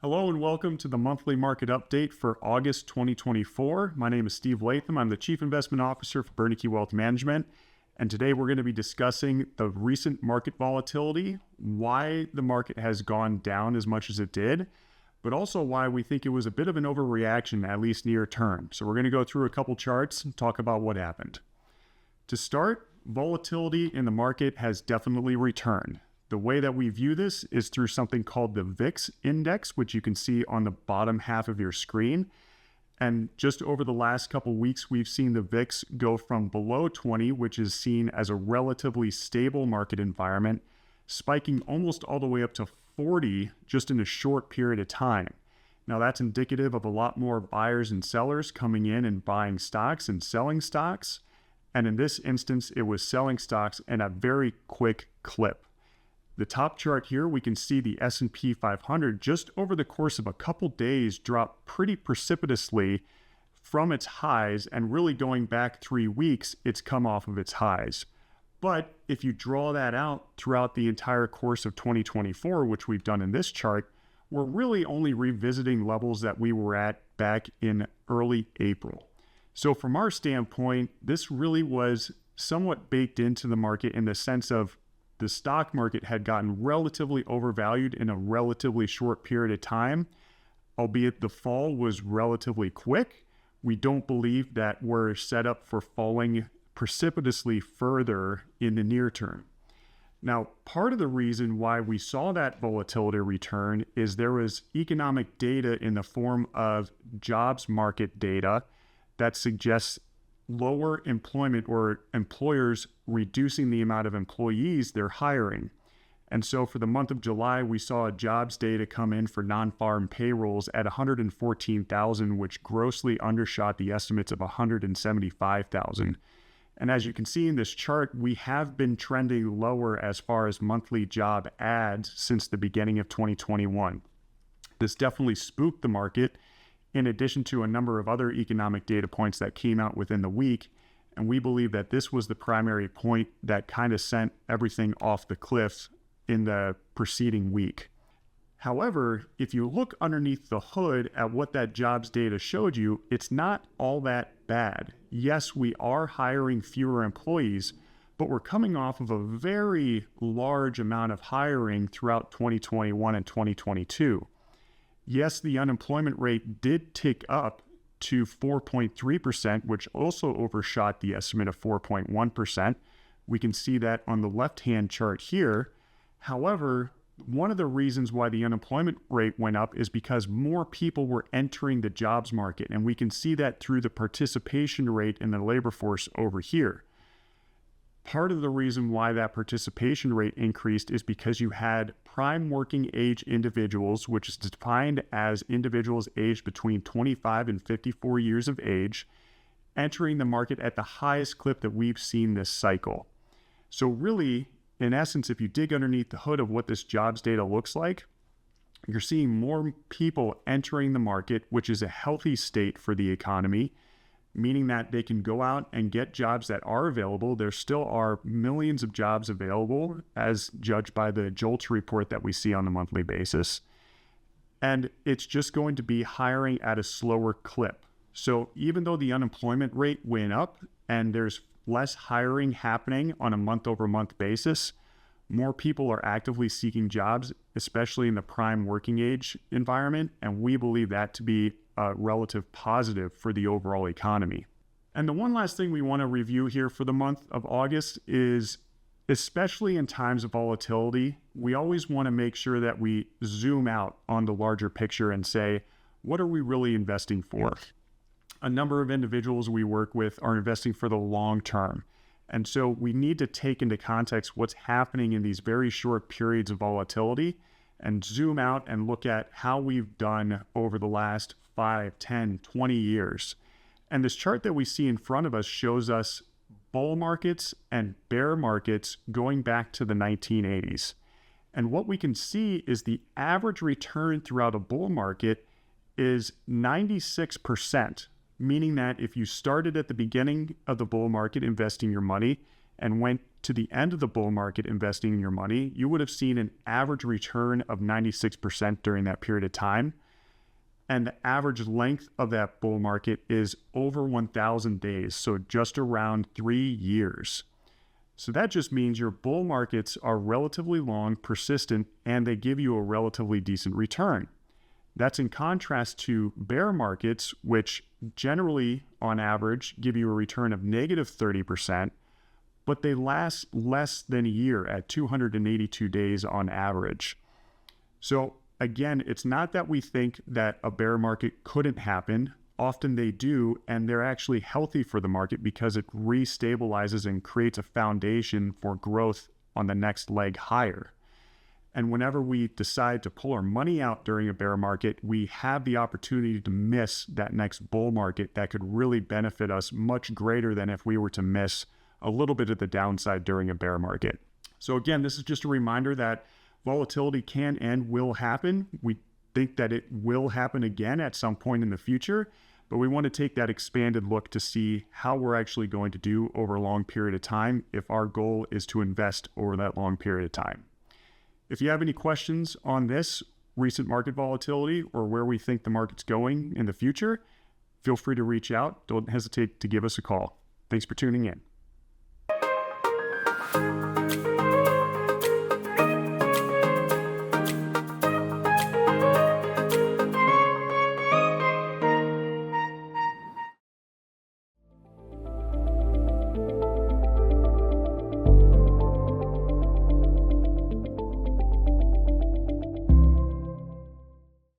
Hello and welcome to the monthly market update for August 2024. My name is Steve Latham. I'm the Chief Investment Officer for Bernanke Wealth Management. And today we're going to be discussing the recent market volatility, why the market has gone down as much as it did, but also why we think it was a bit of an overreaction, at least near term. So we're going to go through a couple charts and talk about what happened. To start, volatility in the market has definitely returned. The way that we view this is through something called the VIX index, which you can see on the bottom half of your screen. And just over the last couple weeks, we've seen the VIX go from below 20, which is seen as a relatively stable market environment, spiking almost all the way up to 40 just in a short period of time. Now that's indicative of a lot more buyers and sellers coming in and buying stocks and selling stocks. And in this instance, it was selling stocks in a very quick clip. The top chart here, we can see the S&P 500 just over the course of a couple days dropped pretty precipitously from its highs, and really going back 3 weeks, it's come off of its highs. But if you draw that out throughout the entire course of 2024, which we've done in this chart, we're really only revisiting levels that we were at back in early April. So from our standpoint, this really was somewhat baked into the market in the sense of the stock market had gotten relatively overvalued in a relatively short period of time, albeit the fall was relatively quick. We don't believe that we're set up for falling precipitously further in the near term. Now, part of the reason why we saw that volatility return is there was economic data in the form of jobs market data that suggests lower employment or employers reducing the amount of employees they're hiring. And so for the month of July, we saw jobs data come in for non-farm payrolls at 114,000, which grossly undershot the estimates of 175,000. And as you can see in this chart, we have been trending lower as far as monthly job ads since the beginning of 2021. This definitely spooked the market, in addition to a number of other economic data points that came out within the week. And we believe that this was the primary point that kind of sent everything off the cliff in the preceding week. However, if you look underneath the hood at what that jobs data showed you, it's not all that bad. Yes, we are hiring fewer employees, but we're coming off of a very large amount of hiring throughout 2021 and 2022. Yes, the unemployment rate did tick up to 4.3%, which also overshot the estimate of 4.1%. We can see that on the left-hand chart here. However, one of the reasons why the unemployment rate went up is because more people were entering the jobs market, and we can see that through the participation rate in the labor force over here. Part of the reason why that participation rate increased is because you had prime working age individuals, which is defined as individuals aged between 25 and 54 years of age, entering the market at the highest clip that we've seen this cycle. So really, in essence, if you dig underneath the hood of what this jobs data looks like, you're seeing more people entering the market, which is a healthy state for the economy, meaning that they can go out and get jobs that are available. There still are millions of jobs available, as judged by the JOLTS report that we see on a monthly basis. And it's just going to be hiring at a slower clip. So even though the unemployment rate went up and there's less hiring happening on a month-over-month basis, more people are actively seeking jobs, especially in the prime working age environment, and we believe that to be a relative positive for the overall economy. And the one last thing we want to review here for the month of August is, especially in times of volatility, we always want to make sure that we zoom out on the larger picture and say, what are we really investing for? A number of individuals we work with are investing for the long term. And so we need to take into context what's happening in these very short periods of volatility and zoom out and look at how we've done over the last 5, 10, 20 years. And this chart that we see in front of us shows us bull markets and bear markets going back to the 1980s. And what we can see is the average return throughout a bull market is 96%, meaning that if you started at the beginning of the bull market investing your money and went to the end of the bull market investing your money, you would have seen an average return of 96% during that period of time. And the average length of that bull market is over 1,000 days, so just around 3 years. So that just means your bull markets are relatively long, persistent, and they give you a relatively decent return. That's in contrast to bear markets, which generally, on average, give you a return of negative 30%, but they last less than a year at 282 days on average. So again, it's not that we think that a bear market couldn't happen. Often they do, and they're actually healthy for the market because it restabilizes and creates a foundation for growth on the next leg higher. And whenever we decide to pull our money out during a bear market, we have the opportunity to miss that next bull market that could really benefit us much greater than if we were to miss a little bit of the downside during a bear market. So again, this is just a reminder that volatility can and will happen. We think that it will happen again at some point in the future, but we want to take that expanded look to see how we're actually going to do over a long period of time if our goal is to invest over that long period of time. If you have any questions on this recent market volatility or where we think the market's going in the future, feel free to reach out. Don't hesitate to give us a call. Thanks for tuning in.